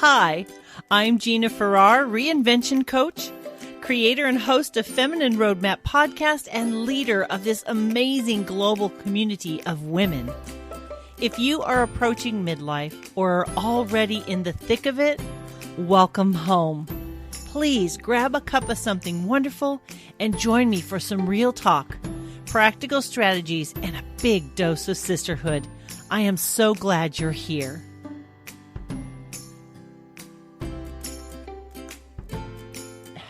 Hi, I'm Gina-R-Farrar, reinvention coach, creator and host of Feminine Roadmap podcast, and leader of this amazing global community of women. If you are approaching midlife or are already in the thick of it, welcome home. Please grab a cup of something wonderful and join me for some real talk, practical strategies, and a big dose of sisterhood. I am so glad you're here.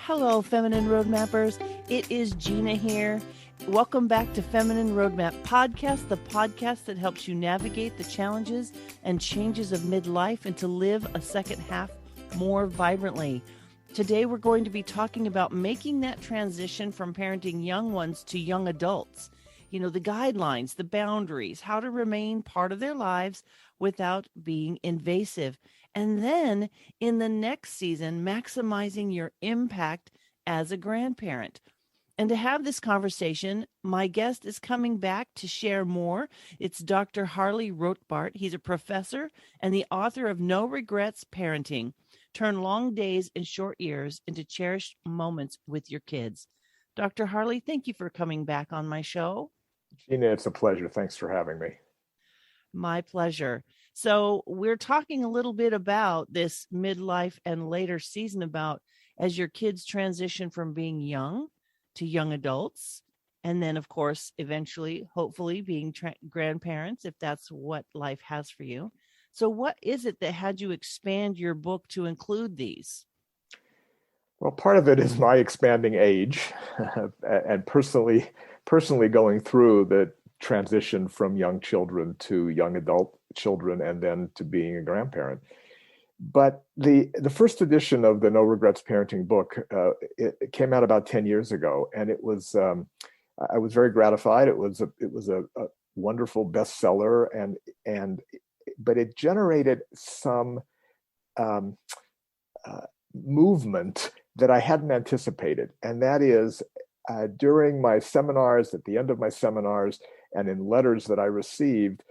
Hello, Feminine Roadmappers. It is Gina here. Welcome back to Feminine Roadmap Podcast, the podcast that helps you navigate the challenges and changes of midlife and to live a second half more vibrantly. Today, we're going to be talking about making that transition from parenting young ones to young adults. You know, the guidelines, the boundaries, how to remain part of their lives without being invasive. And then in the next season, maximizing your impact as a grandparent. And to have this conversation, my guest is coming back to share more. It's Dr. Harley Rotbart. He's a professor and the author of No Regrets Parenting. Turn long days and short years into cherished moments with your kids. Dr. Harley, thank you for coming back on my show. Gina, it's a pleasure. Thanks for having me. My pleasure. So we're talking a little bit about this midlife and later season about as your kids transition from being young to young adults. And then, of course, eventually, hopefully being grandparents, if that's what life has for you. So what is it that had you expand your book to include these? Well, part of it is my expanding age and personally going through the transition from young children to young adult children and then to being a grandparent. But the first edition of the No Regrets Parenting book, it came out about 10 years ago, and it was I was very gratified. It was a wonderful bestseller, but it generated some movement that I hadn't anticipated, and that is during my seminars, at the end of my seminars, and in letters that I received,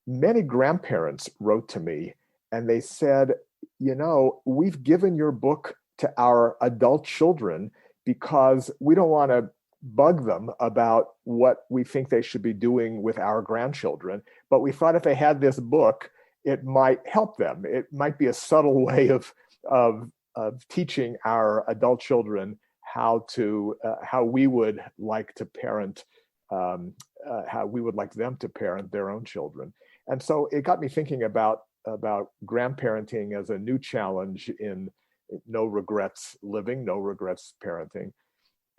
many grandparents wrote to me and they said, you know, we've given your book to our adult children because we don't want to bug them about what we think they should be doing with our grandchildren. But we thought if they had this book, it might help them. It might be a subtle way of teaching our adult children how we would like to parent, how we would like them to parent their own children. And so it got me thinking about grandparenting as a new challenge in no regrets living, no regrets parenting.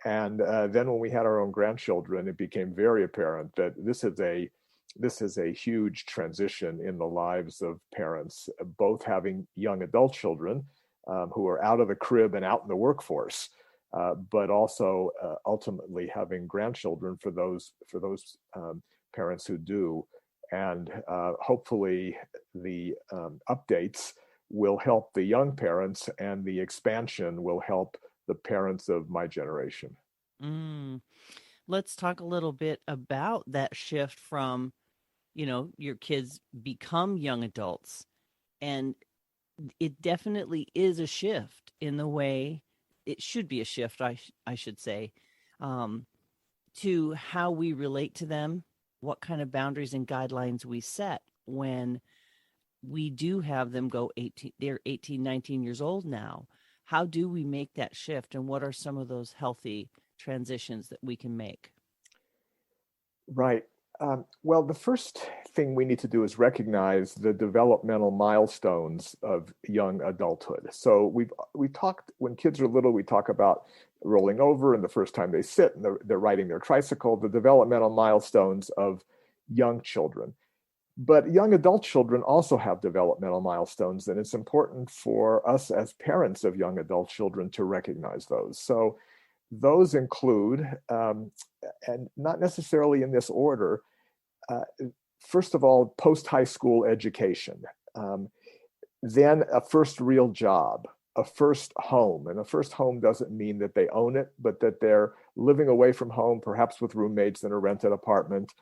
And then when we had our own grandchildren, it became very apparent that this is a huge transition in the lives of parents, both having young adult children who are out of the crib and out in the workforce, but also ultimately having grandchildren for those parents who do. And hopefully the updates will help the young parents, and the expansion will help the parents of my generation. Let's talk a little bit about that shift from, you know, your kids become young adults. And it definitely is a shift in the way it should be a shift, I should say, to how we relate to them, what kind of boundaries and guidelines we set when we do have them go 18, they're 18, 19 years old now. How do we make that shift, and what are some of those healthy transitions that we can make? Right. Well, the first thing we need to do is recognize the developmental milestones of young adulthood. So we talked, when kids are little, we talk about rolling over and the first time they sit and they're riding their tricycle, the developmental milestones of young children. But young adult children also have developmental milestones, and it's important for us as parents of young adult children to recognize those. So those include, and not necessarily in this order, first of all, post-high school education, then a first real job, a first home. And a first home doesn't mean that they own it, but that they're living away from home, perhaps with roommates in a rented apartment.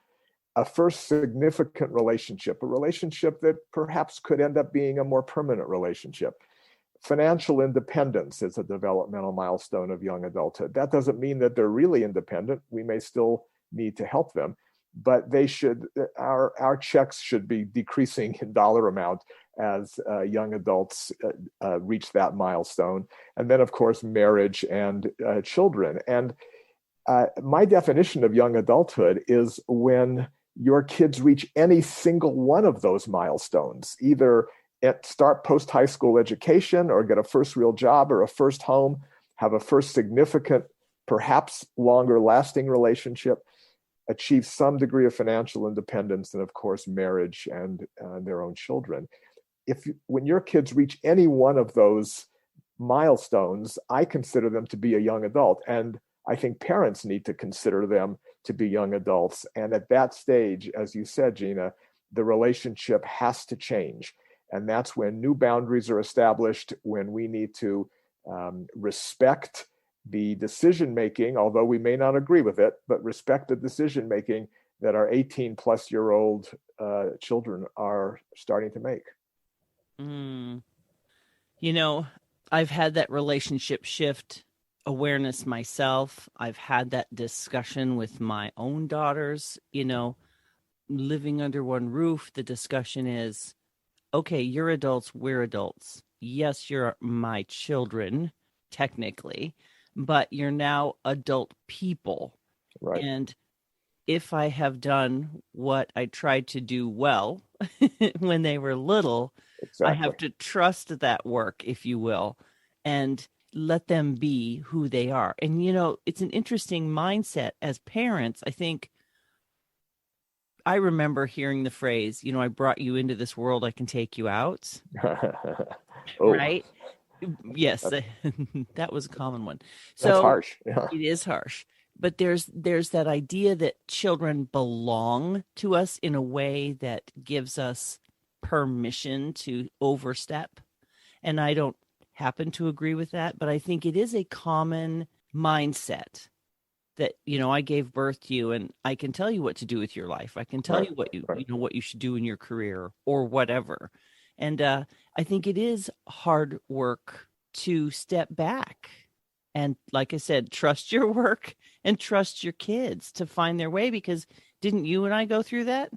A first significant relationship, a relationship that perhaps could end up being a more permanent relationship. financial independence is a developmental milestone of young adulthood. That doesn't mean that they're really independent. We may still need to help them, but our checks should be decreasing in dollar amount as young adults reach that milestone. And then, of course, marriage and children. And my definition of young adulthood is when your kids reach any single one of those milestones, either start post-high school education or get a first real job or a first home, have a first significant, perhaps longer lasting relationship, achieve some degree of financial independence, and of course, marriage and their own children. When your kids reach any one of those milestones, I consider them to be a young adult. And I think parents need to consider them to be young adults. And at that stage, as you said, Gina, the relationship has to change. And that's when new boundaries are established, when we need to respect the decision-making, although we may not agree with it, but respect the decision-making that our 18-plus-year-old children are starting to make. You know, I've had that relationship shift awareness myself. I've had that discussion with my own daughters. You know, living under one roof, the discussion is, okay, you're adults, we're adults. Yes, you're my children, technically, but you're now adult people. Right. And if I have done what I tried to do well when they were little, exactly, I have to trust that work, if you will, and let them be who they are. And, you know, it's an interesting mindset as parents. I think I remember hearing the phrase, you know, I brought you into this world, I can take you out. Right? Yes, that was a common one. So that's harsh. Yeah. It is harsh. But there's that idea that children belong to us in a way that gives us permission to overstep. And I don't happen to agree with that, but I think it is a common mindset that, you know, I gave birth to you and I can tell you what to do with your life. I can tell you what you know, what you should do in your career or whatever. And I think it is hard work to step back and, like I said, trust your work and trust your kids to find their way, because didn't you and I go through that?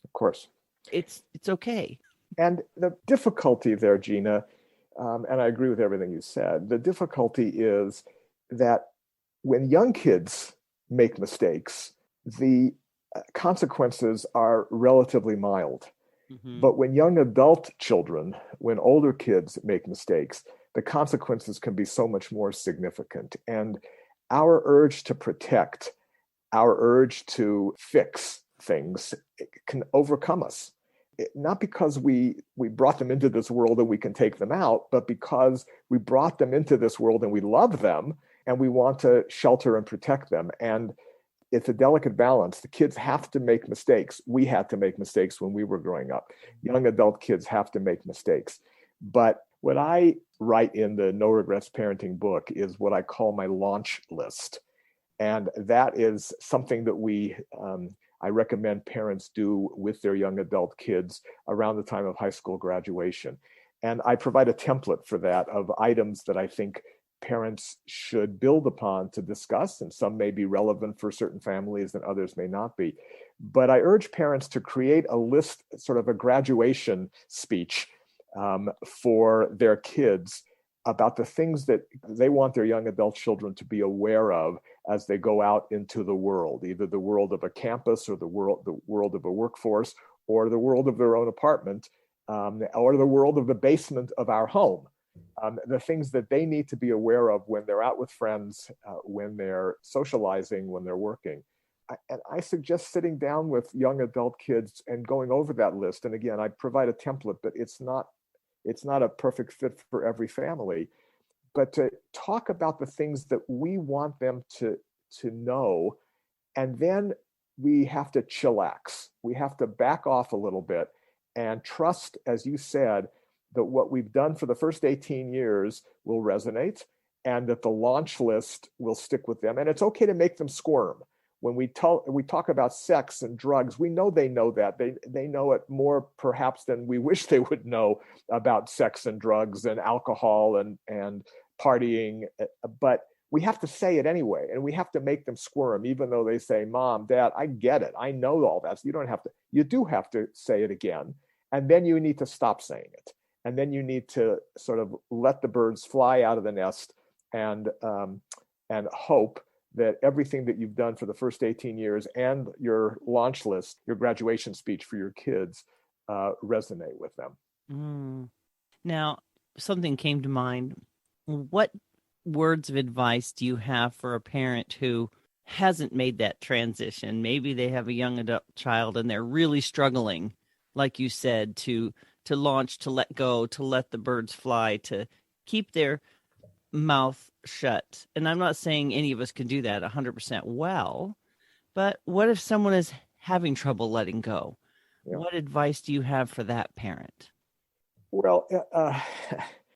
Of course. It's okay. And the difficulty there, Gina, and I agree with everything you said, the difficulty is that when young kids make mistakes, the consequences are relatively mild. Mm-hmm. But when young adult children, when older kids make mistakes, the consequences can be so much more significant. And our urge to protect, our urge to fix things can overcome us. Not because we brought them into this world and we can take them out, but because we brought them into this world and we love them and we want to shelter and protect them. And it's a delicate balance. The kids have to make mistakes. We had to make mistakes when we were growing up. Young adult kids have to make mistakes. But what I write in the No Regrets Parenting book is what I call my launch list. And that is something that I recommend parents do with their young adult kids around the time of high school graduation. And I provide a template for that of items that I think parents should build upon to discuss, and some may be relevant for certain families and others may not be. But I urge parents to create a list, sort of a graduation speech for their kids about the things that they want their young adult children to be aware of as they go out into the world, either the world of a campus or the world of a workforce, or the world of their own apartment, or the world of the basement of our home. The things that they need to be aware of when they're out with friends, when they're socializing, when they're working. And I suggest sitting down with young adult kids and going over that list. And again, I provide a template, but it's not a perfect fit for every family. But to talk about the things that we want them to know, and then we have to chillax. We have to back off a little bit and trust, as you said, that what we've done for the first 18 years will resonate and that the launch list will stick with them. And it's okay to make them squirm. when we talk about sex and drugs, we know they know that. They know it more perhaps than we wish they would know about sex and drugs and alcohol and partying. But we have to say it anyway, and we have to make them squirm, even though they say, Mom, Dad, I get it. I know all that. So you do have to say it again. And then you need to stop saying it. And then you need to sort of let the birds fly out of the nest and hope that everything that you've done for the first 18 years and your launch list, your graduation speech for your kids, resonate with them. Now, something came to mind. What words of advice do you have for a parent who hasn't made that transition? Maybe they have a young adult child and they're really struggling, like you said, to launch, to let go, to let the birds fly, to keep their mouth shut. And I'm not saying any of us can do that 100% well, but what if someone is having trouble letting go? Yeah. What advice do you have for that parent? Well,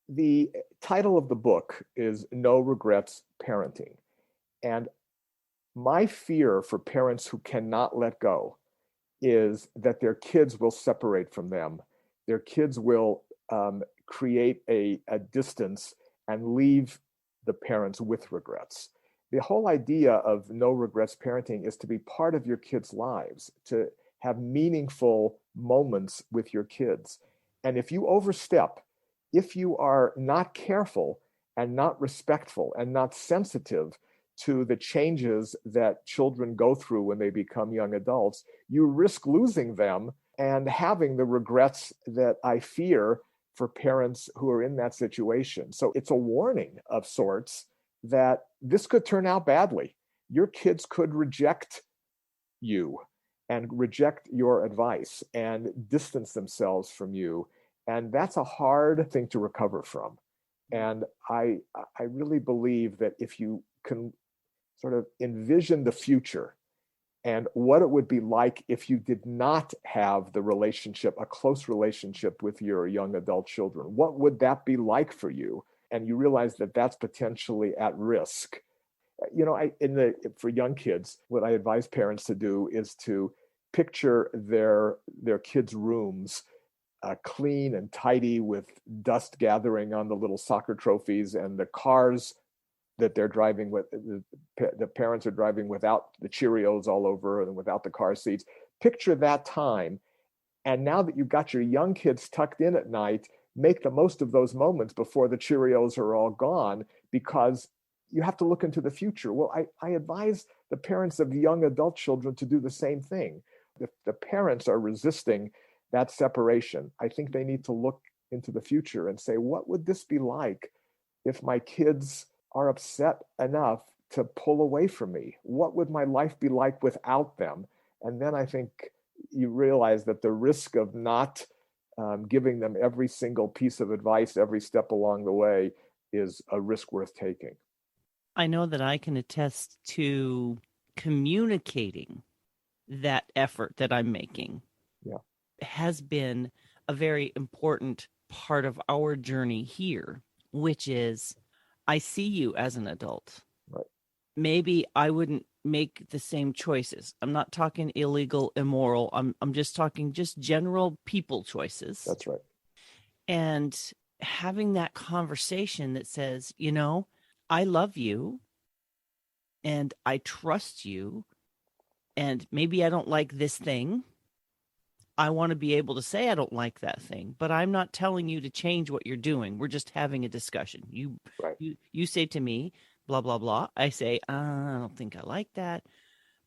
the title of the book is No Regrets Parenting. And my fear for parents who cannot let go is that their kids will separate from them. Their kids will create a distance and leave the parents with regrets. The whole idea of no regrets parenting is to be part of your kids' lives, to have meaningful moments with your kids. And if you overstep, if you are not careful and not respectful and not sensitive to the changes that children go through when they become young adults, you risk losing them and having the regrets that I fear for parents who are in that situation. So it's a warning of sorts that this could turn out badly. Your kids could reject you and reject your advice and distance themselves from you. And that's a hard thing to recover from. And I really believe that if you can sort of envision the future and what it would be like if you did not have the relationship, a close relationship with your young adult children, what would that be like for you? And you realize that that's potentially at risk. You know, for young kids, what I advise parents to do is to picture their kids' rooms clean and tidy with dust gathering on the little soccer trophies, and the cars that they're driving with, the parents are driving without the Cheerios all over and without the car seats. Picture that time. And now that you've got your young kids tucked in at night, make the most of those moments before the Cheerios are all gone, because you have to look into the future. Well, I advise the parents of young adult children to do the same thing. If the parents are resisting that separation, I think they need to look into the future and say, what would this be like if my kids are upset enough to pull away from me? What would my life be like without them? And then I think you realize that the risk of not giving them every single piece of advice every step along the way is a risk worth taking. I know that I can attest to communicating that effort that I'm making. Yeah, has been a very important part of our journey here, which is I see you as an adult. right. Maybe I wouldn't make the same choices. I'm not talking illegal, immoral. I'm just talking just general people choices. That's right. And having that conversation that says, you know, I love you and I trust you, and maybe I don't like this thing. I want to be able to say I don't like that thing, but I'm not telling you to change what you're doing. We're just having a discussion. You say to me, blah, blah, blah. I say, I don't think I like that.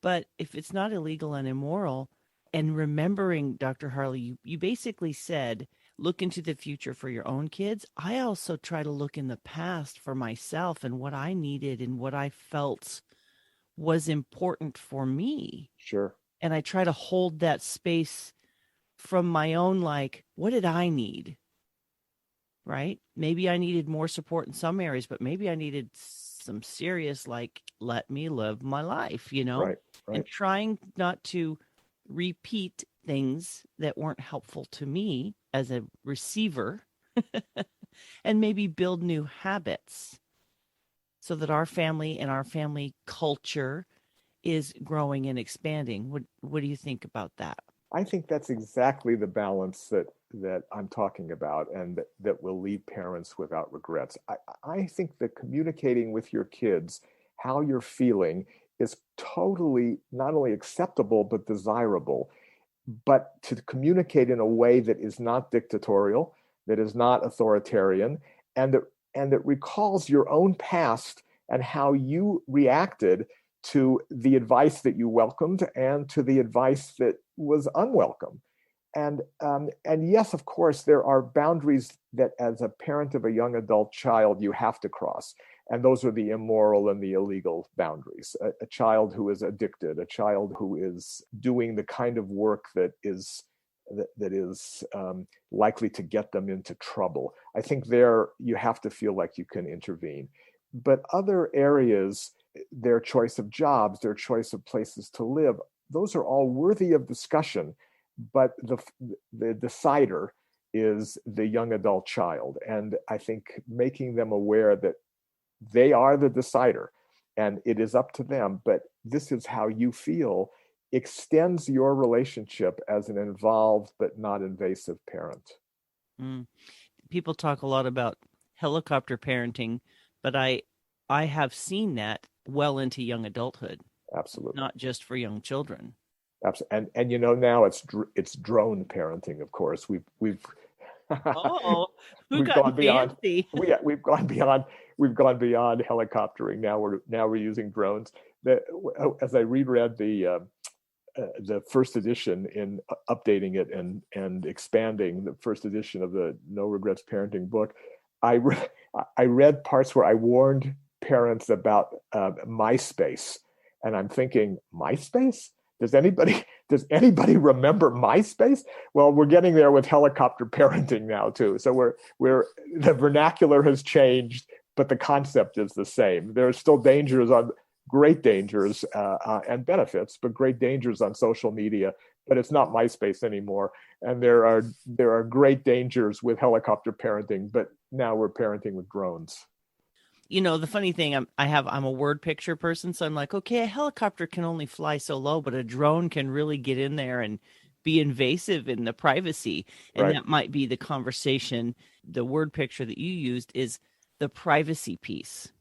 But if it's not illegal and immoral, and remembering, Dr. Harley, you basically said, look into the future for your own kids. I also try to look in the past for myself and what I needed and what I felt was important for me. Sure. And I try to hold that space from my own, like, what did I need? Right? Maybe I needed more support in some areas, but maybe I needed some serious, like, let me live my life, you know? Right. And trying not to repeat things that weren't helpful to me as a receiver and maybe build new habits so that our family and our family culture is growing and expanding. What do you think about that? I think that's exactly the balance that I'm talking about, and that will leave parents without regrets. I think that communicating with your kids how you're feeling is totally not only acceptable, but desirable. But to communicate in a way that is not dictatorial, that is not authoritarian, and that recalls your own past and how you reacted to the advice that you welcomed and to the advice that was unwelcome. And yes, of course, there are boundaries that as a parent of a young adult child, you have to cross. And those are the immoral and the illegal boundaries. A child who is addicted, a child who is doing the kind of work that is likely to get them into trouble. I think there you have to feel like you can intervene. But other areas, their choice of jobs, their choice of places to live, those are all worthy of discussion. But the decider is the young adult child. And I think making them aware that they are the decider and it is up to them, but this is how you feel, extends your relationship as an involved but not invasive parent. People talk a lot about helicopter parenting, but I have seen that well into young adulthood. Absolutely. Not just for young children. Absolutely. And now it's drone parenting, of course. We've who we've got gone beyond fancy? we've gone beyond helicoptering. Now we're using drones. As I reread the first edition, in updating it and expanding the first edition of the No Regrets Parenting book, I read parts where I warned parents about MySpace, and I'm thinking, MySpace? Does anybody remember MySpace? Well, we're getting there with helicopter parenting now too. So we're the vernacular has changed, but the concept is the same. There are still great dangers and benefits, but great dangers on social media. But it's not MySpace anymore, and there are great dangers with helicopter parenting. But now we're parenting with drones. The funny thing, I'm a word picture person, so I'm like, okay, a helicopter can only fly so low, but a drone can really get in there and be invasive in the privacy. And Right. That might be the conversation. The word picture that you used is the privacy piece.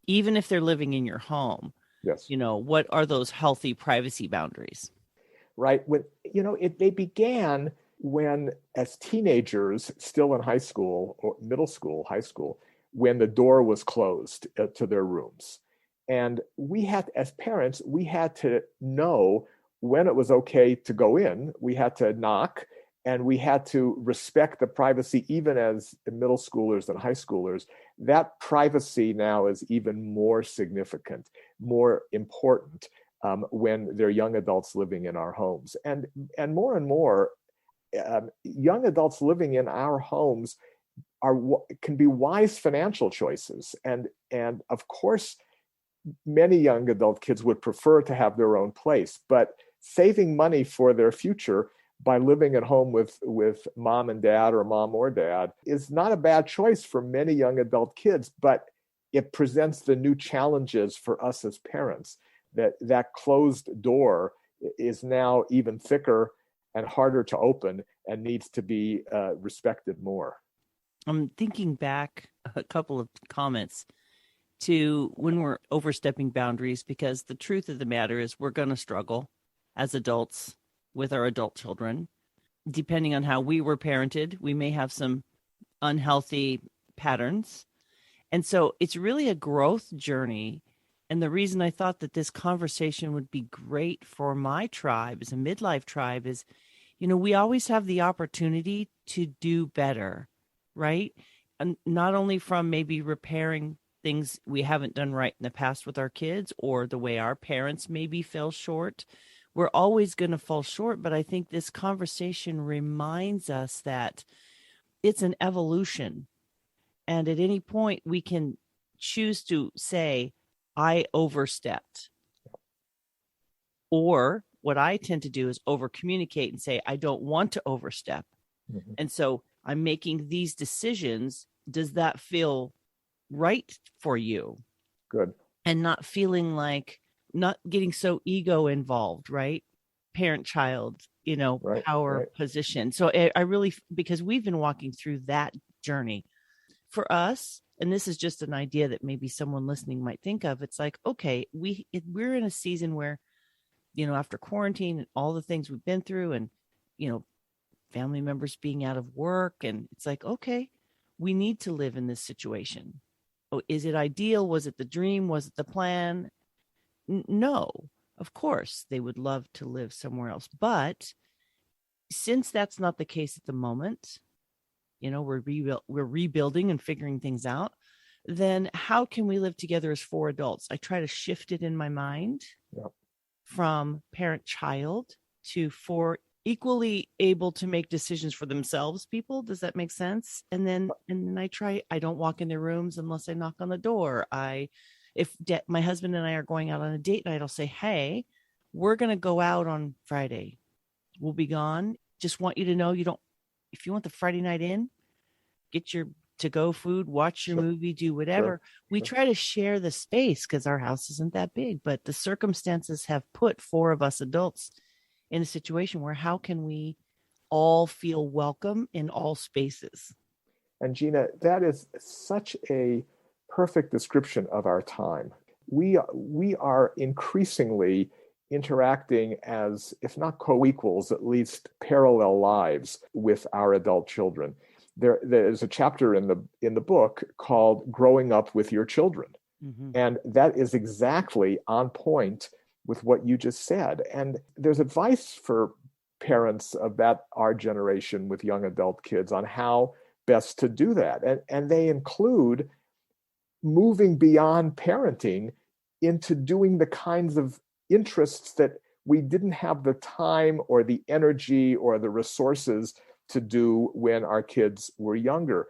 Even if they're living in your home, yes, what are those healthy privacy boundaries? Right. They began when, as teenagers, still in high school or middle school, high school, when the door was closed to their rooms. And as parents, we had to know when it was okay to go in. We had to knock, and we had to respect the privacy, even as middle schoolers and high schoolers. That privacy now is even more significant, more important when they're young adults living in our homes. And more, young adults living in our homes can be wise financial choices. And of course, many young adult kids would prefer to have their own place, but saving money for their future by living at home with mom and dad, or mom or dad, is not a bad choice for many young adult kids, but it presents the new challenges for us as parents. That closed door is now even thicker and harder to open and needs to be respected more. I'm thinking back a couple of comments to when we're overstepping boundaries, because the truth of the matter is we're going to struggle as adults with our adult children. Depending on how we were parented, we may have some unhealthy patterns. And so it's really a growth journey. And the reason I thought that this conversation would be great for my tribe as a midlife tribe is, we always have the opportunity to do better, right? And not only from maybe repairing things we haven't done right in the past with our kids, or the way our parents maybe fell short. We're always going to fall short, but I think this conversation reminds us that it's an evolution. And at any point, we can choose to say, I overstepped. Or what I tend to do is over communicate and say, I don't want to overstep. Mm-hmm. And so I'm making these decisions. Does that feel right for you? Good. And not feeling like, not getting so ego involved, right? Parent child, Right, power right. position. So I really, because we've been walking through that journey for us, and this is just an idea that maybe someone listening might think of. It's like, okay, we're in a season where, after quarantine and all the things we've been through, and, family members being out of work, and it's like, okay, we need to live in this situation. Oh, is it ideal? Was it the dream? Was it the plan? No, of course they would love to live somewhere else. But since that's not the case at the moment, we're rebuilding and figuring things out, then how can we live together as four adults? I try to shift it in my mind. Yep. From parent child to four equally able to make decisions for themselves people. Does that make sense? And then I don't walk in their rooms unless I knock on the door. If my husband and I are going out on a date night, I'll say, hey, we're going to go out on Friday. We'll be gone. Just want you to know, if you want the Friday night in, get your to-go food, watch your movie, do whatever. We try to share the space because our house isn't that big, but the circumstances have put four of us adults in a situation where how can we all feel welcome in all spaces? And Gina, that is such a perfect description of our time. We are increasingly interacting as, if not co-equals, at least parallel lives with our adult children. There's a chapter in the book called Growing Up with Your Children. Mm-hmm. And that is exactly on point with what you just said. And there's advice for parents of our generation with young adult kids on how best to do that. And they include moving beyond parenting into doing the kinds of interests that we didn't have the time or the energy or the resources to do when our kids were younger.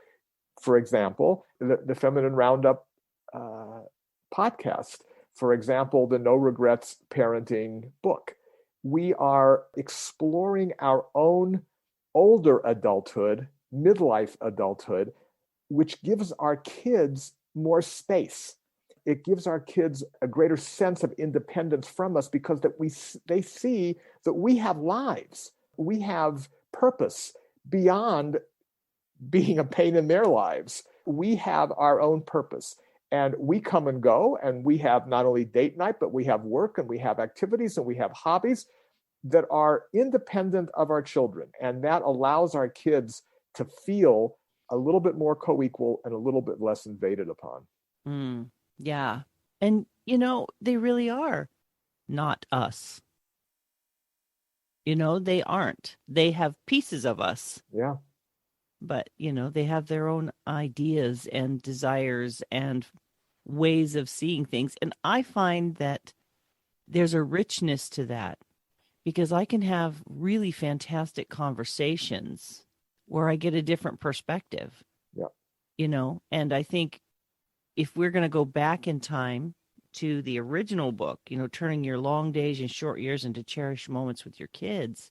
For example, the Feminine Roundup podcast. For example, the No Regrets Parenting book. We are exploring our own older adulthood, midlife adulthood, which gives our kids more space. It gives our kids a greater sense of independence from us because they see that we have lives. We have purpose beyond being a pain in their lives. We have our own purpose, and we come and go, and we have not only date night, but we have work and we have activities and we have hobbies that are independent of our children. And that allows our kids to feel a little bit more co-equal and a little bit less invaded upon. Yeah. And, they really are not us. They aren't. They have pieces of us. Yeah. But, they have their own ideas and desires and ways of seeing things. And I find that there's a richness to that because I can have really fantastic conversations where I get a different perspective. Yeah. And I think if we're going to go back in time to the original book, turning your long days and short years into cherished moments with your kids,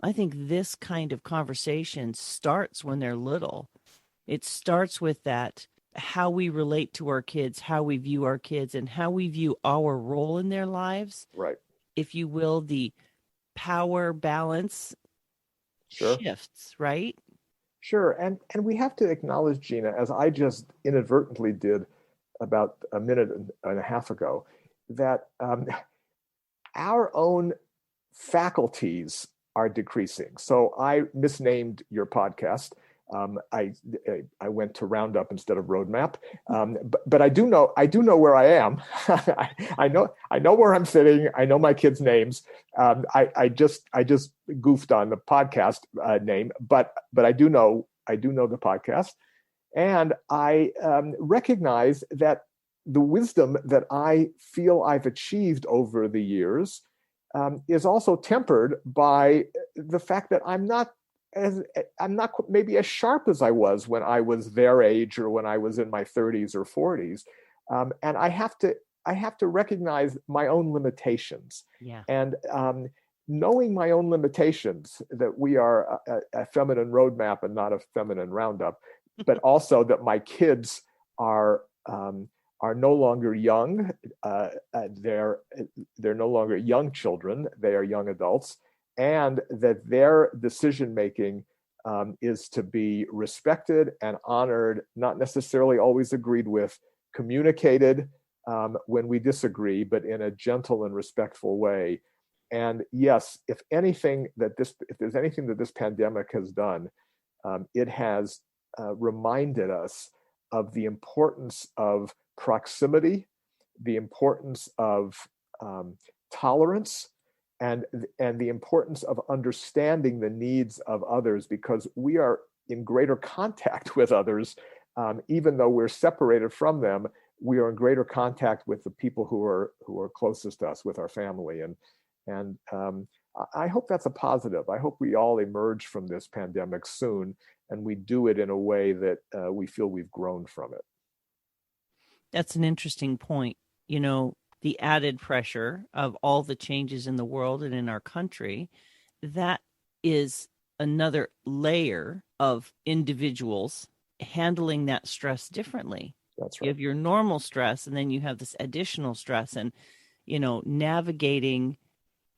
I think this kind of conversation starts when they're little. It starts with that, how we relate to our kids, how we view our kids, and how we view our role in their lives. Right. If you will, the power balance shifts, right? Sure. And we have to acknowledge, Gina, as I just inadvertently did about a minute and a half ago, that our own faculties are decreasing. So I misnamed your podcast. I went to Roundup instead of Roadmap, but I do know where I am. I know where I'm sitting. I know my kids' names. I just goofed on the podcast name, but I do know the podcast, and I recognize that the wisdom that I feel I've achieved over the years is also tempered by the fact that I'm not maybe as sharp as I was when I was their age or when I was in my 30s or 40s, and I have to recognize my own limitations. Yeah. And knowing my own limitations, that we are a feminine roadmap and not a feminine roundup, but also that my kids are are no longer young. They're no longer young children. They are young adults, and that their decision making is to be respected and honored, not necessarily always agreed with, communicated when we disagree, but in a gentle and respectful way. And yes, if there's anything that this pandemic has done, it has reminded us of the importance of proximity, the importance of tolerance, and the importance of understanding the needs of others, because we are in greater contact with others, even though we're separated from them. We are in greater contact with the people who are closest to us, with our family, and I hope that's a positive. I hope we all emerge from this pandemic soon, and we do it in a way that we feel we've grown from it. That's an interesting point. You know, the added pressure of all the changes in the world and in our country, that is another layer of individuals handling that stress differently. That's right. You have your normal stress, and then you have this additional stress, and, you know, navigating.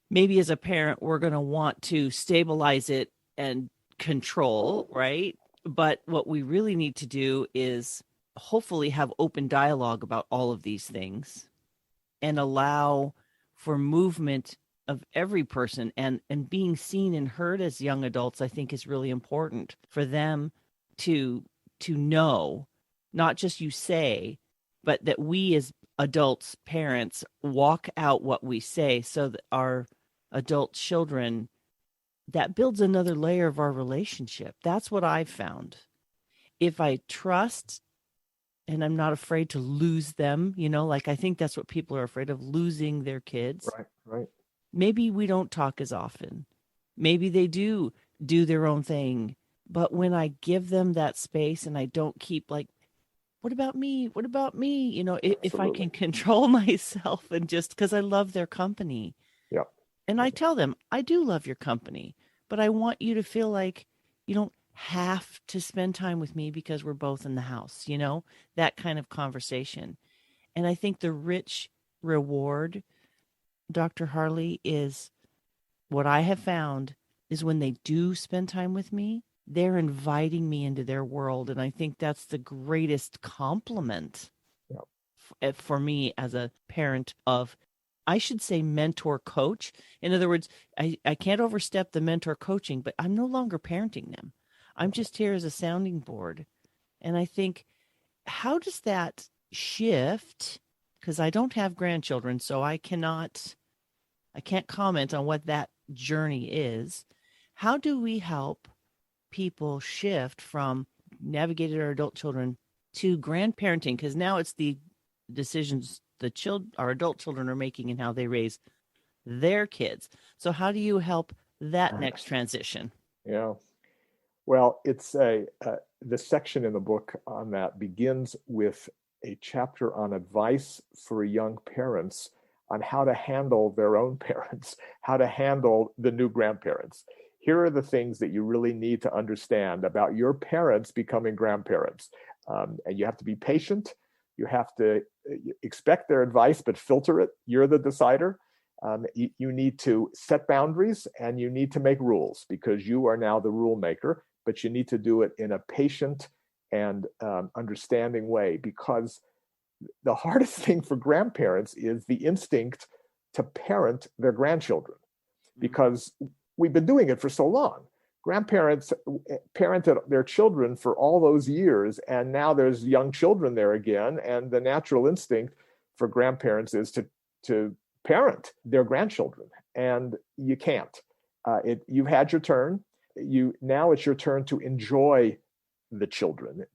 Maybe as a parent, we're going to want to stabilize it and control, right? But what we really need to do is hopefully have open dialogue about all of these things and allow for movement of every person, and being seen and heard as young adults, I think, is really important for them to know, not just you say, but that we as adults, parents, walk out what we say, so that our adult children, that builds another layer of our relationship. That's what I've found. If I trust and I'm not afraid to lose them, you know, like I think that's what people are afraid of, losing their kids. Right. Maybe we don't talk as often. Maybe they do their own thing. But when I give them that space and I don't keep like, what about me? What about me? You know, if I can control myself, and just because I love their company. Yeah. And I tell them, I do love your company, but I want you to feel like you don't have to spend time with me because we're both in the house, you know, that kind of conversation. And I think the rich reward, Dr. Harley, is what I have found is when they do spend time with me, they're inviting me into their world. And I think that's the greatest compliment for me as a parent of, I should say, mentor coach. In other words, I can't overstep the mentor coaching, but I'm no longer parenting them. I'm just here as a sounding board. And I think, how does that shift? Because I don't have grandchildren, so I can't comment on what that journey is. How do we help people shift from navigating our adult children to grandparenting? Because now it's the decisions our adult children are making and how they raise their kids. So how do you help that next transition? Yeah. Well, it's the section in the book on that begins with a chapter on advice for young parents on how to handle their own parents, how to handle the new grandparents. Here are the things that you really need to understand about your parents becoming grandparents. And you have to be patient. You have to expect their advice, but filter it. You're the decider. You need to set boundaries, and you need to make rules, because you are now the rule maker, but you need to do it in a patient and understanding way, because the hardest thing for grandparents is the instinct to parent their grandchildren, because we've been doing it for so long. Grandparents parented their children for all those years, and now there's young children there again, and the natural instinct for grandparents is to parent their grandchildren, and you can't. You've had your turn. Now it's your turn to enjoy the children,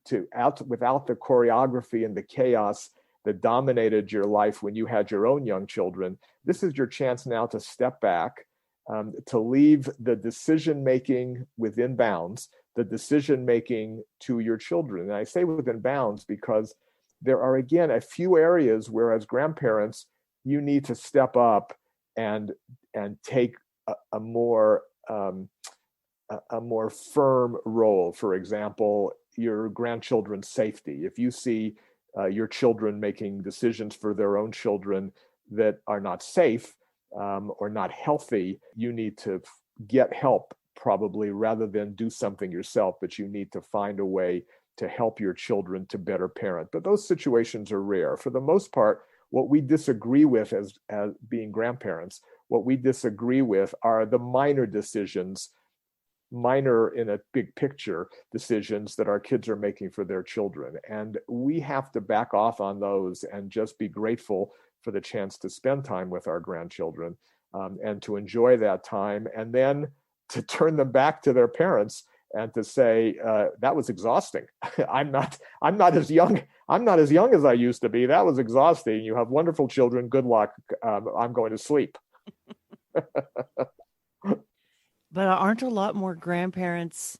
without the choreography and the chaos that dominated your life when you had your own young children. This is your chance now to step back, to leave the decision-making within bounds, the decision-making to your children. And I say within bounds because there are, again, a few areas where, as grandparents, you need to step up and take a more firm role. For example, your grandchildren's safety. If you see your children making decisions for their own children that are not safe or not healthy, you need to get help probably rather than do something yourself, but you need to find a way to help your children to better parent. But those situations are rare. For the most part, what we disagree with as being grandparents, what we disagree with are the minor decisions, minor in a big picture decisions that our kids are making for their children. And we have to back off on those and just be grateful for the chance to spend time with our grandchildren and to enjoy that time, and then to turn them back to their parents and to say, that was exhausting. I'm not as young as I used to be. That was exhausting. You have wonderful children. Good luck. I'm going to sleep. But aren't a lot more grandparents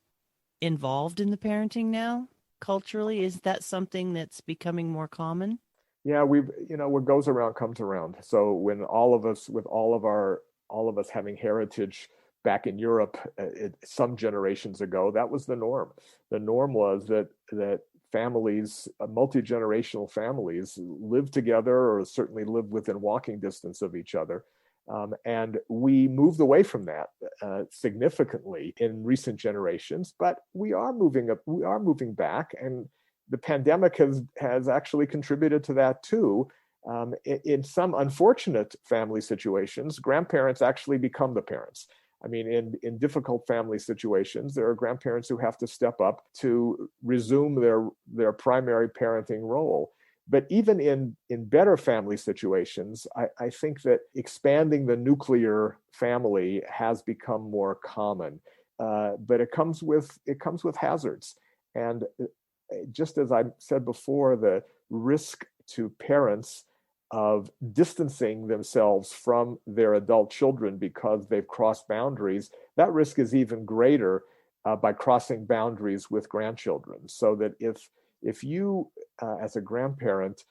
involved in the parenting now? Culturally, is that something that's becoming more common? Yeah, what goes around comes around. So when all of us, with all of us having heritage back in Europe, some generations ago, that was the norm. The norm was that families, multi-generational families, lived together or certainly lived within walking distance of each other. And we moved away from that significantly in recent generations, but we are moving back, and the pandemic has actually contributed to that too. In some unfortunate family situations, grandparents actually become the parents. I mean, in difficult family situations, there are grandparents who have to step up to resume their primary parenting role. But even in better family situations, I think that expanding the nuclear family has become more common. But it comes with hazards. And just as I said before, the risk to parents of distancing themselves from their adult children because they've crossed boundaries, that risk is even greater by crossing boundaries with grandchildren. So that if you, as a grandparent,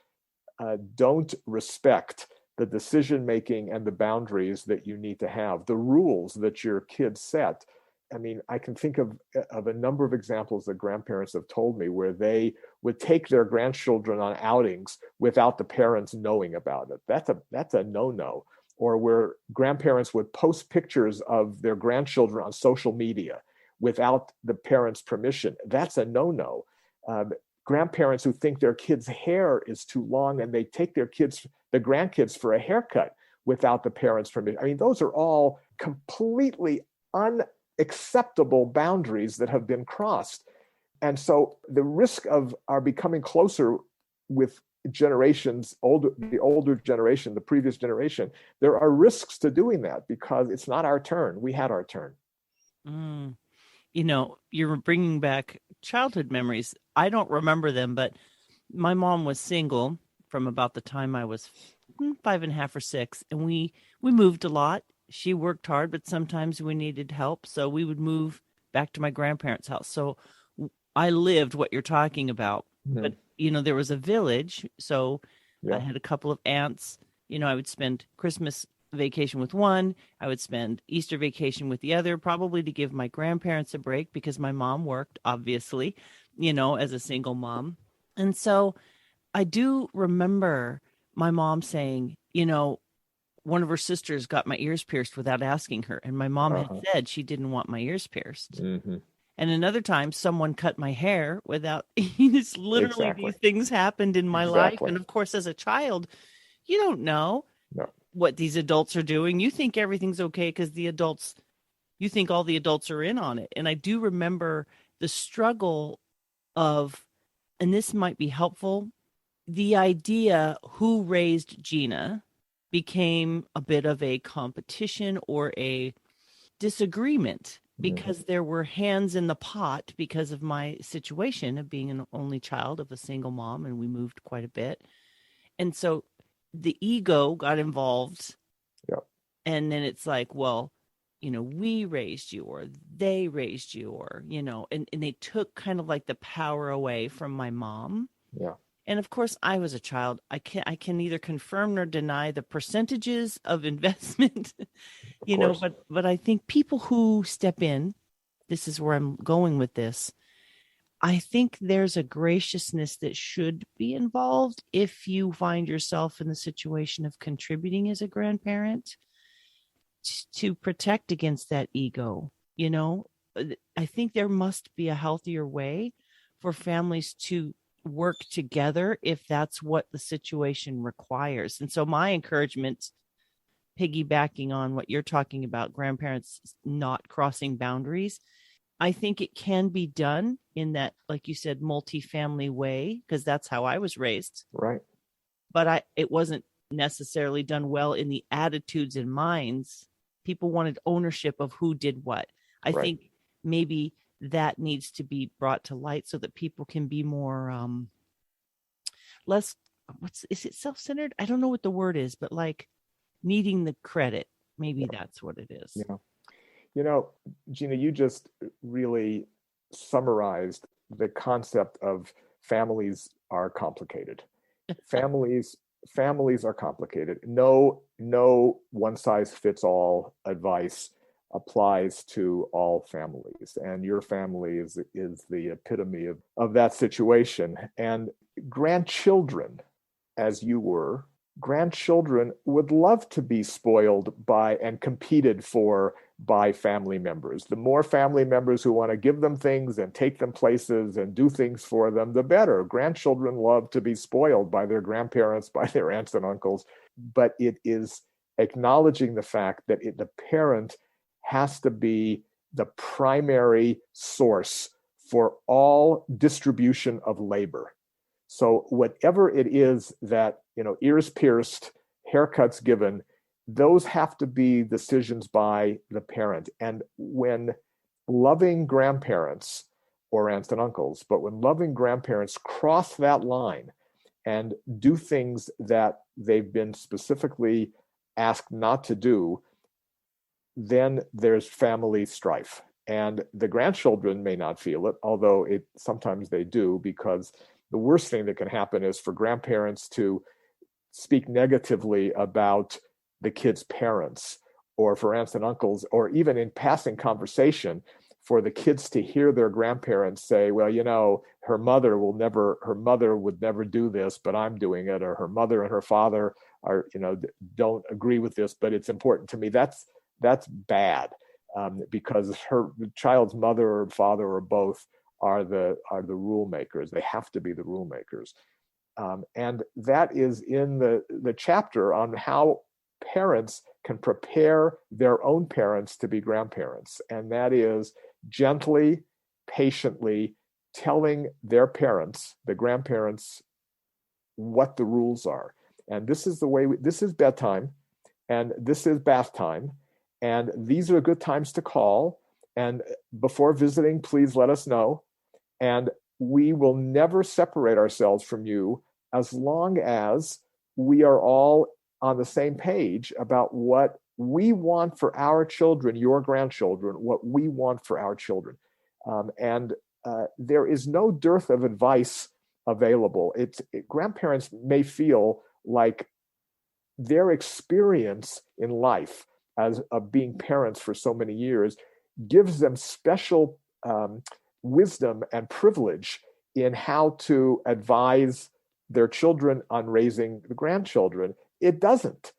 don't respect the decision-making and the boundaries that you need to have, the rules that your kids set. I mean, I can think of a number of examples that grandparents have told me where they would take their grandchildren on outings without the parents knowing about it. That's a no-no. Or where grandparents would post pictures of their grandchildren on social media without the parents' permission. That's a no-no. Grandparents who think their kids' hair is too long and they take the grandkids for a haircut without the parents' permission. I mean, those are all completely unacceptable boundaries that have been crossed. And so the risk of our becoming closer with generations, the older generation, the previous generation, there are risks to doing that because it's not our turn. We had our turn. Mm. You're bringing back childhood memories. I don't remember them, but my mom was single from about the time I was 5.5 or 6, and we moved a lot. She worked hard, but sometimes we needed help, so we would move back to my grandparents' house. So I lived what you're talking about, but there was a village, so I had a couple of aunts. I would spend Christmas vacation with one, I would spend Easter vacation with the other, probably to give my grandparents a break because my mom worked, obviously, as a single mom. And so I do remember my mom saying, one of her sisters got my ears pierced without asking her, and my mom had said she didn't want my ears pierced. And another time someone cut my hair without it's literally these things happened in my life. And of course, as a child, you don't know what these adults are doing. You think everything's okay because you think all the adults are in on it. And I do remember the struggle of, and this might be helpful, the idea who raised Gina became a bit of a competition or a disagreement because there were hands in the pot because of my situation of being an only child of a single mom, and we moved quite a bit. And so the ego got involved. And then it's like, well, we raised you, or they raised you, or, and they took kind of like the power away from my mom. And of course, I was a child. I can neither confirm nor deny the percentages of investment, but I think people who step in, this is where I'm going with this. I think there's a graciousness that should be involved if you find yourself in the situation of contributing as a grandparent to protect against that ego. I think there must be a healthier way for families to work together if that's what the situation requires. And so my encouragement, piggybacking on what you're talking about, grandparents not crossing boundaries, I think it can be done in that, like you said, multifamily way, because that's how I was raised. Right. But it wasn't necessarily done well in the attitudes and minds. People wanted ownership of who did what. I think maybe that needs to be brought to light so that people can be more less, is it self-centered? I don't know what the word is, but like needing the credit. Maybe that's what it is. Yeah. Gina, you just really summarized the concept of families are complicated. Families are complicated. No one size fits all advice applies to all families, and your family is the epitome of that situation. And grandchildren, as you were, grandchildren would love to be spoiled by and competed for by family members. The more family members who want to give them things and take them places and do things for them, the better. Grandchildren love to be spoiled by their grandparents, by their aunts and uncles. But it is acknowledging the fact that the parent has to be the primary source for all distribution of labor. So whatever it is that, ears pierced, haircuts given, those have to be decisions by the parent. And when loving grandparents or aunts and uncles, but when loving grandparents cross that line and do things that they've been specifically asked not to do, then there's family strife. And the grandchildren may not feel it, although sometimes they do, because the worst thing that can happen is for grandparents to speak negatively about the kids' parents, or for aunts and uncles, or even in passing conversation, for the kids to hear their grandparents say, well, her mother would never do this, but I'm doing it, or her mother and her father are, don't agree with this, but it's important to me. That's bad, because the child's mother or father or both are the rule makers. They have to be the rule makers. And that is in the chapter on how parents can prepare their own parents to be grandparents. And that is gently, patiently telling their parents, the grandparents, what the rules are. And this is the way, this is bedtime, and this is bath time, and these are good times to call. And before visiting, please let us know. And we will never separate ourselves from you as long as we are all on the same page about what we want for our children, your grandchildren, what we want for our children. There is no dearth of advice available. Grandparents may feel like their experience in life as of being parents for so many years gives them special wisdom and privilege in how to advise their children on raising the grandchildren. It doesn't.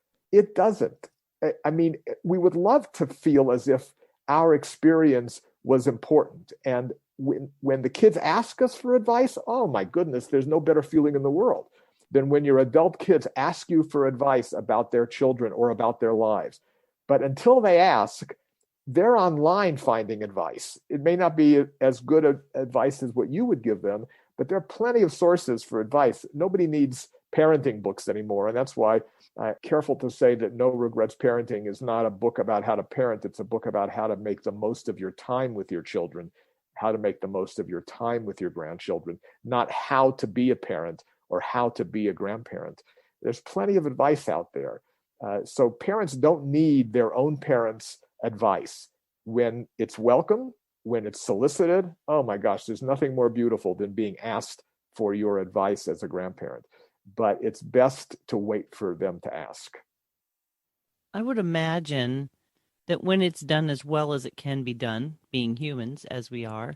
I mean, we would love to feel as if our experience was important. And when the kids ask us for advice, oh my goodness, there's no better feeling in the world than when your adult kids ask you for advice about their children or about their lives. But until they ask, they're online finding advice. It may not be as good advice as what you would give them, but there are plenty of sources for advice. Nobody needs parenting books anymore. And that's why I'm careful to say that No Regrets Parenting is not a book about how to parent. It's a book about how to make the most of your time with your children, how to make the most of your time with your grandchildren, not how to be a parent or how to be a grandparent. There's plenty of advice out there. So parents don't need their own parents' advice. When it's welcome, when it's solicited, oh my gosh, there's nothing more beautiful than being asked for your advice as a grandparent. But it's best to wait for them to ask. I would imagine that when it's done as well as it can be done, being humans as we are,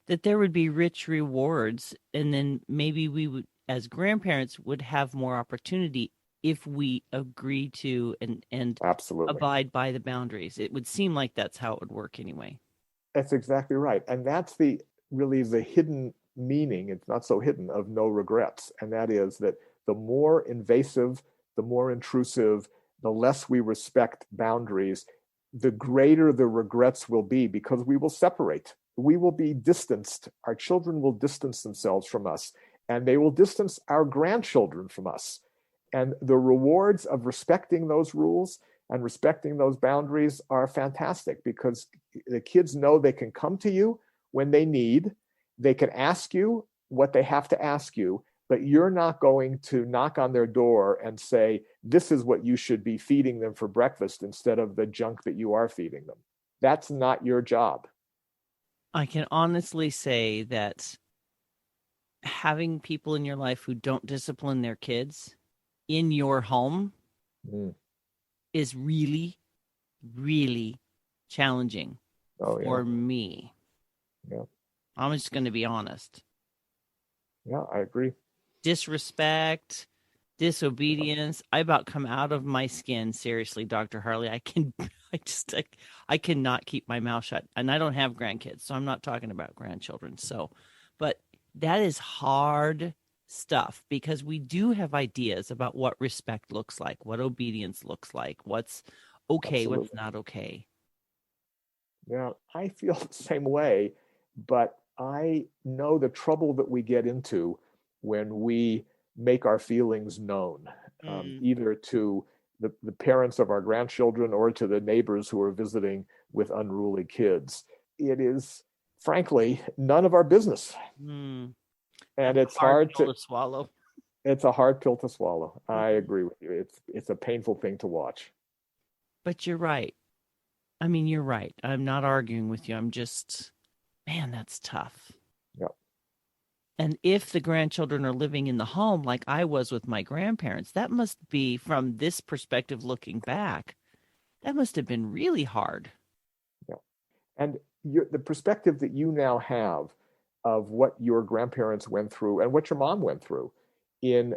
that there would be rich rewards, and then maybe we would, as grandparents, would have more opportunity if we agree to and Absolutely. abide by the boundaries. It would seem like that's how it would work anyway. That's exactly right. And that's really the hidden meaning, it's not so hidden, of no regrets. And that is that the more invasive, the more intrusive, the less we respect boundaries, the greater the regrets will be, because we will separate. We will be distanced. Our children will distance themselves from us, and they will distance our grandchildren from us. And the rewards of respecting those rules and respecting those boundaries are fantastic, because the kids know they can come to you when they need. They can ask you what they have to ask you, but you're not going to knock on their door and say, this is what you should be feeding them for breakfast instead of the junk that you are feeding them. That's not your job. I can honestly say that having people in your life who don't discipline their kids in your home is really, really challenging for me. Yeah. I'm just going to be honest. Yeah, I agree. Disrespect, disobedience. I about come out of my skin. Seriously, Dr. Harley, I cannot keep my mouth shut. And I don't have grandkids, so I'm not talking about grandchildren. So, but that is hard stuff, because we do have ideas about what respect looks like, what obedience looks like, what's okay, Absolutely. what's not okay. Yeah, I feel the same way, but I know the trouble that we get into when we make our feelings known, either to the parents of our grandchildren or to the neighbors who are visiting with unruly kids. It is, frankly, none of our business. And it's hard to swallow. It's a hard pill to swallow. I agree with you. It's a painful thing to watch. But you're right. I mean, you're right. I'm not arguing with you. I'm just, man, that's tough. Yep. And if the grandchildren are living in the home like I was with my grandparents, that must be, from this perspective looking back, that must have been really hard. Yeah. And the perspective that you now have of what your grandparents went through and what your mom went through in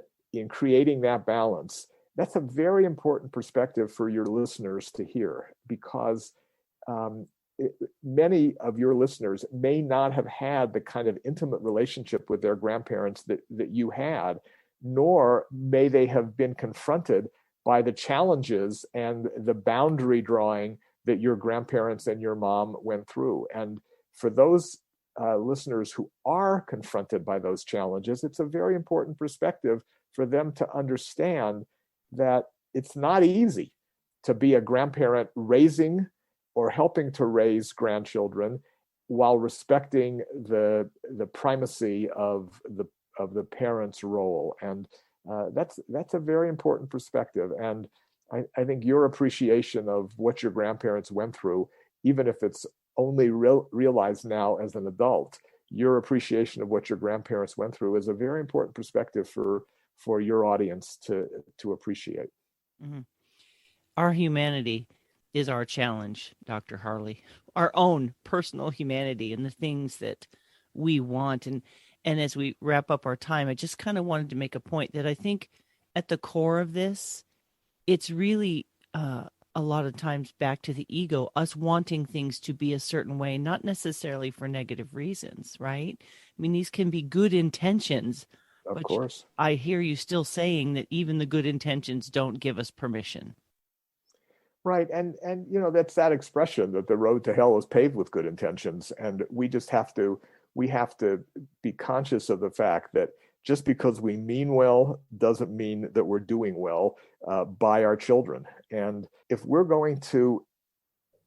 creating that balance, that's a very important perspective for your listeners to hear, because many of your listeners may not have had the kind of intimate relationship with their grandparents that you had, nor may they have been confronted by the challenges and the boundary drawing that your grandparents and your mom went through. And for those listeners who are confronted by those challenges, it's a very important perspective for them to understand that it's not easy to be a grandparent raising or helping to raise grandchildren while respecting the primacy of the parent's role. And that's a very important perspective. And I think your appreciation of what your grandparents went through, even if it's only realized now as an adult, your appreciation of what your grandparents went through is a very important perspective for your audience to appreciate. Mm-hmm. Our humanity is our challenge, Dr. Harley, our own personal humanity and the things that we want. And as we wrap up our time, I just kind of wanted to make a point that I think at the core of this, it's really a lot of times back to the ego, us wanting things to be a certain way, not necessarily for negative reasons, right? I mean, these can be good intentions. Of course. I hear you still saying that even the good intentions don't give us permission. Right. And that's that expression that the road to hell is paved with good intentions. And we have to be conscious of the fact that just because we mean well doesn't mean that we're doing well by our children. And if we're going to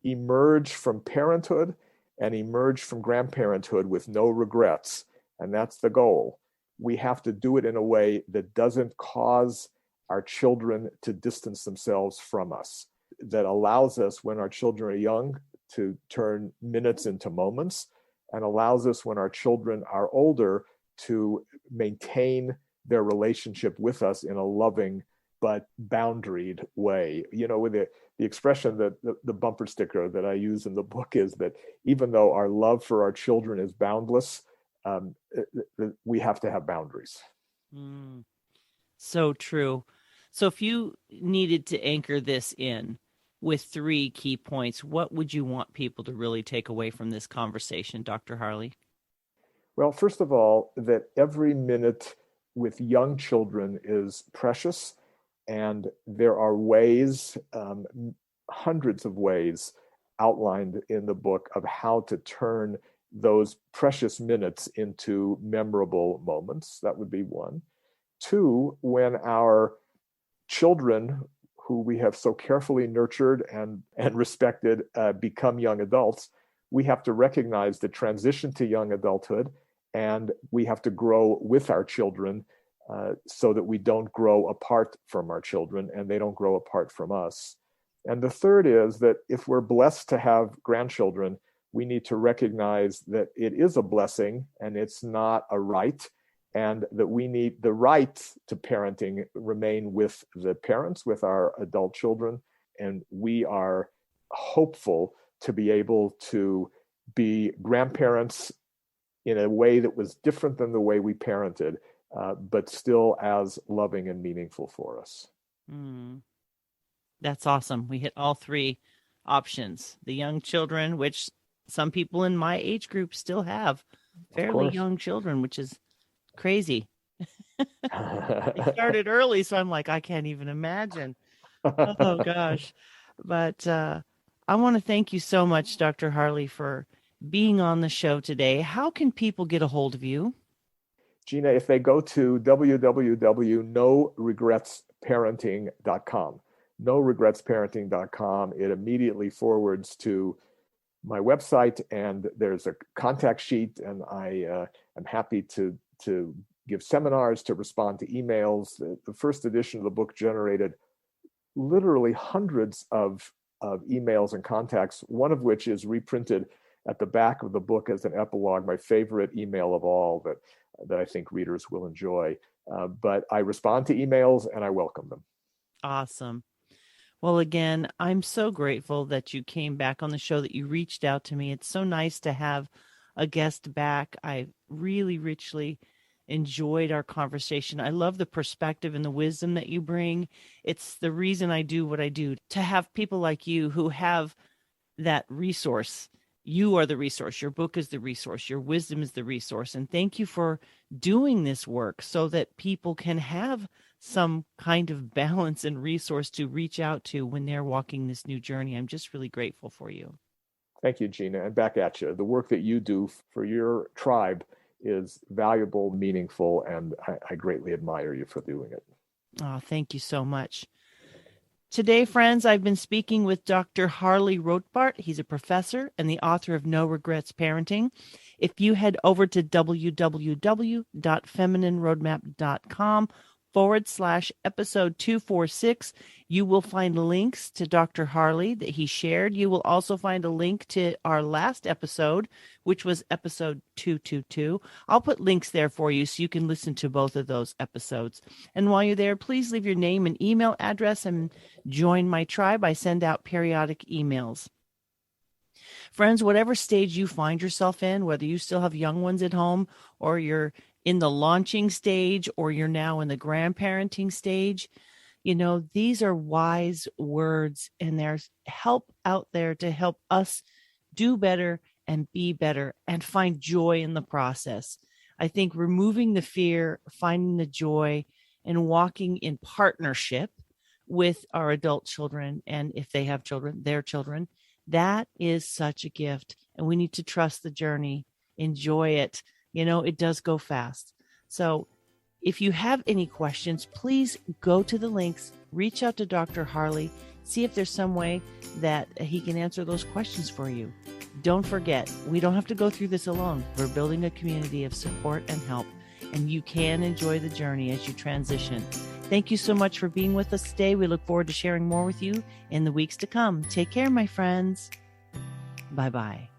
emerge from parenthood and emerge from grandparenthood with no regrets, and that's the goal, we have to do it in a way that doesn't cause our children to distance themselves from us, that allows us, when our children are young, to turn minutes into moments, and allows us, when our children are older, to maintain their relationship with us in a loving but boundaried way. With the expression that the bumper sticker that I use in the book is that even though our love for our children is boundless, we have to have boundaries. So true. So if you needed to anchor this in with 3 key points, what would you want people to really take away from this conversation, Dr. Harley? Well, first of all, that every minute with young children is precious, and there are ways, hundreds of ways outlined in the book of how to turn those precious minutes into memorable moments. That would be 1. 2, when our children, who we have so carefully nurtured and respected, become young adults, we have to recognize the transition to young adulthood, and we have to grow with our children so that we don't grow apart from our children and they don't grow apart from us. And the third is that if we're blessed to have grandchildren, we need to recognize that it is a blessing and it's not a right, and that we need the right to parenting remain with the parents, with our adult children. And we are hopeful to be able to be grandparents in a way that was different than the way we parented, but still as loving and meaningful for us. That's awesome. We hit all 3 options. The young children, which some people in my age group still have fairly young children, which is crazy. They started early, so I'm like, I can't even imagine. Oh gosh. But I want to thank you so much, Dr. Harley, for being on the show today. How can people get a hold of you? Gina, if they go to www.noregretsparenting.com, noregretsparenting.com, it immediately forwards to my website, and there's a contact sheet, and I am happy to give seminars, to respond to emails. The first edition of the book generated literally hundreds of emails and contacts, one of which is reprinted at the back of the book as an epilogue, my favorite email of all that I think readers will enjoy. But I respond to emails and I welcome them. Awesome. Well, again, I'm so grateful that you came back on the show, that you reached out to me. It's so nice to have a guest back. I really richly enjoyed our conversation. I love the perspective and the wisdom that you bring. It's the reason I do what I do, to have people like you who have that resource. You are the resource. Your book is the resource. Your wisdom is the resource. And thank you for doing this work so that people can have some kind of balance and resource to reach out to when they're walking this new journey. I'm just really grateful for you. Thank you, Gina. And back at you. The work that you do for your tribe is valuable, meaningful, and I greatly admire you for doing it. Oh, thank you so much. Today, friends, I've been speaking with Dr. Harley Rotbart. He's a professor and the author of No Regrets Parenting. If you head over to www.feminineroadmap.com/episode 246, you will find links to Dr. Harley that he shared. You will also find a link to our last episode, which was episode 222. I'll put links there for you so you can listen to both of those episodes. And while you're there, please leave your name and email address and join my tribe. I send out periodic emails. Friends, whatever stage you find yourself in, whether you still have young ones at home or you're in the launching stage or you're now in the grandparenting stage, you know, these are wise words, and there's help out there to help us do better and be better and find joy in the process. I think removing the fear, finding the joy, and walking in partnership with our adult children, and if they have children, their children, that is such a gift. And we need to trust the journey, enjoy it. You know, it does go fast. So if you have any questions, please go to the links, reach out to Dr. Harley, see if there's some way that he can answer those questions for you. Don't forget, we don't have to go through this alone. We're building a community of support and help, and you can enjoy the journey as you transition. Thank you so much for being with us today. We look forward to sharing more with you in the weeks to come. Take care, my friends. Bye-bye.